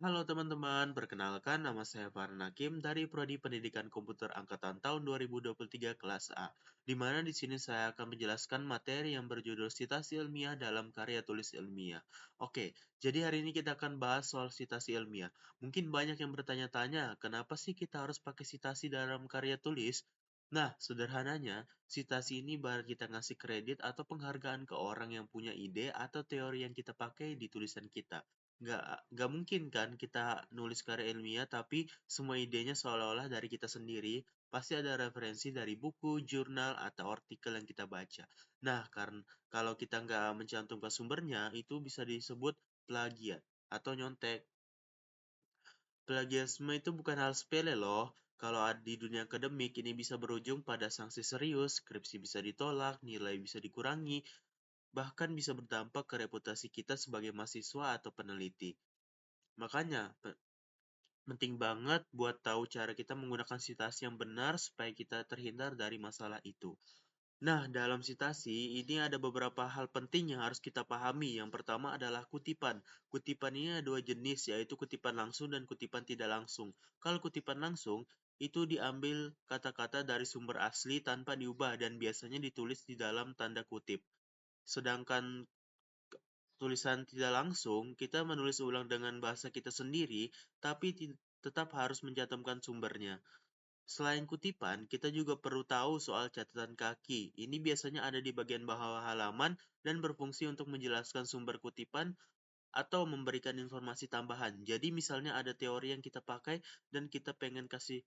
Halo teman-teman, perkenalkan nama saya Farhan Hakim dari Prodi Pendidikan Komputer Angkatan tahun 2023 kelas A, di mana di sini saya akan menjelaskan materi yang berjudul Sitasi Ilmiah dalam Karya Tulis Ilmiah. Oke, jadi hari ini kita akan bahas soal sitasi ilmiah. Mungkin banyak yang bertanya-tanya, kenapa sih kita harus pakai sitasi dalam karya tulis? Nah, sederhananya, sitasi ini baru kita ngasih kredit atau penghargaan ke orang yang punya ide atau teori yang kita pakai di tulisan kita. Nggak mungkin kan kita nulis karya ilmiah tapi semua idenya seolah-olah dari kita sendiri. Pasti ada referensi dari buku, jurnal, atau artikel yang kita baca. Nah, karena kalau kita nggak mencantumkan sumbernya, itu bisa disebut plagiat atau nyontek. Plagiarisme itu bukan hal sepele loh. Kalau di dunia akademik, ini bisa berujung pada sanksi serius, skripsi bisa ditolak, nilai bisa dikurangi, bahkan bisa berdampak ke reputasi kita sebagai mahasiswa atau peneliti. Makanya, penting banget buat tahu cara kita menggunakan sitasi yang benar supaya kita terhindar dari masalah itu. Nah, dalam sitasi ini ada beberapa hal penting yang harus kita pahami. Yang pertama adalah kutipan. Kutipan ini ada dua jenis, yaitu kutipan langsung dan kutipan tidak langsung. Kalau kutipan langsung, itu diambil kata-kata dari sumber asli tanpa diubah dan biasanya ditulis di dalam tanda kutip. Sedangkan tulisan tidak langsung, kita menulis ulang dengan bahasa kita sendiri, tapi tetap harus mencantumkan sumbernya. Selain kutipan, kita juga perlu tahu soal catatan kaki. Ini biasanya ada di bagian bawah halaman dan berfungsi untuk menjelaskan sumber kutipan atau memberikan informasi tambahan. Jadi misalnya ada teori yang kita pakai dan kita pengen kasih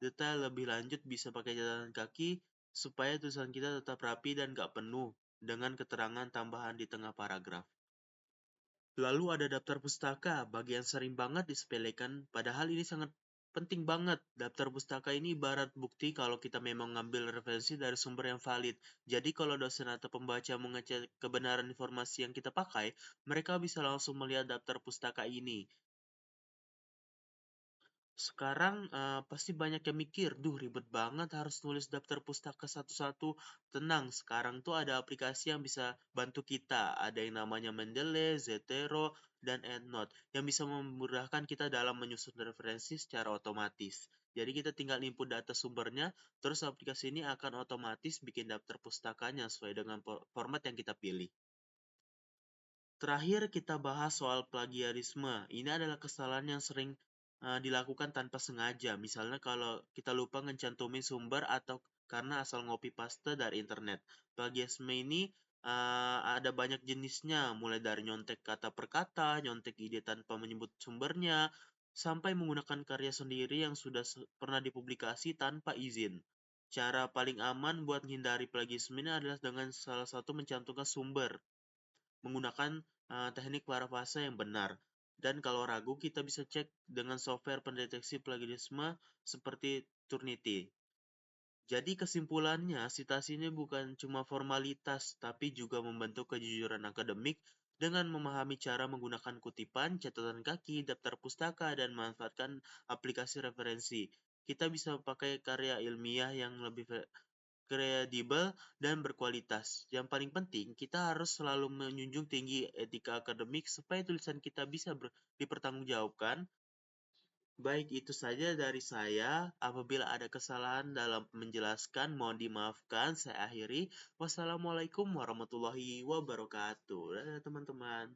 detail lebih lanjut, bisa pakai catatan kaki supaya tulisan kita tetap rapi dan gak penuh dengan keterangan tambahan di tengah paragraf. Lalu ada daftar pustaka, bagian sering banget disepelekan, padahal ini sangat penting banget. Daftar pustaka ini ibarat bukti kalau kita memang ngambil referensi dari sumber yang valid. Jadi kalau dosen atau pembaca mengecek kebenaran informasi yang kita pakai, mereka bisa langsung melihat daftar pustaka ini. Sekarang pasti banyak yang mikir, duh ribet banget harus nulis daftar pustaka satu-satu. Tenang, sekarang tuh ada aplikasi yang bisa bantu kita. Ada yang namanya Mendeley, Zotero, dan EndNote yang bisa memudahkan kita dalam menyusun referensi secara otomatis. Jadi kita tinggal input data sumbernya, terus aplikasi ini akan otomatis bikin daftar pustakanya sesuai dengan format yang kita pilih. Terakhir kita bahas soal plagiarisme. Ini adalah kesalahan yang sering dilakukan tanpa sengaja. Misalnya kalau kita lupa ngecantumin sumber atau karena asal ngopi paste dari internet. Plagiarisme ini ada banyak jenisnya, mulai dari nyontek kata per kata, nyontek ide tanpa menyebut sumbernya, sampai menggunakan karya sendiri yang sudah pernah dipublikasi tanpa izin. Cara paling aman buat menghindari plagiarisme ini adalah dengan salah satu mencantumkan sumber menggunakan teknik parafrase yang benar. Dan kalau ragu, kita bisa cek dengan software pendeteksi plagiarisme seperti Turnitin. Jadi kesimpulannya, sitasi ini bukan cuma formalitas, tapi juga membentuk kejujuran akademik dengan memahami cara menggunakan kutipan, catatan kaki, daftar pustaka, dan memanfaatkan aplikasi referensi. Kita bisa pakai karya ilmiah yang lebih kredibel, dan berkualitas. Yang paling penting, kita harus selalu menjunjung tinggi etika akademik supaya tulisan kita bisa dipertanggungjawabkan. Baik, itu saja dari saya. Apabila ada kesalahan dalam menjelaskan, mohon dimaafkan. Saya akhiri. Wassalamualaikum warahmatullahi wabarakatuh. Dadah teman-teman.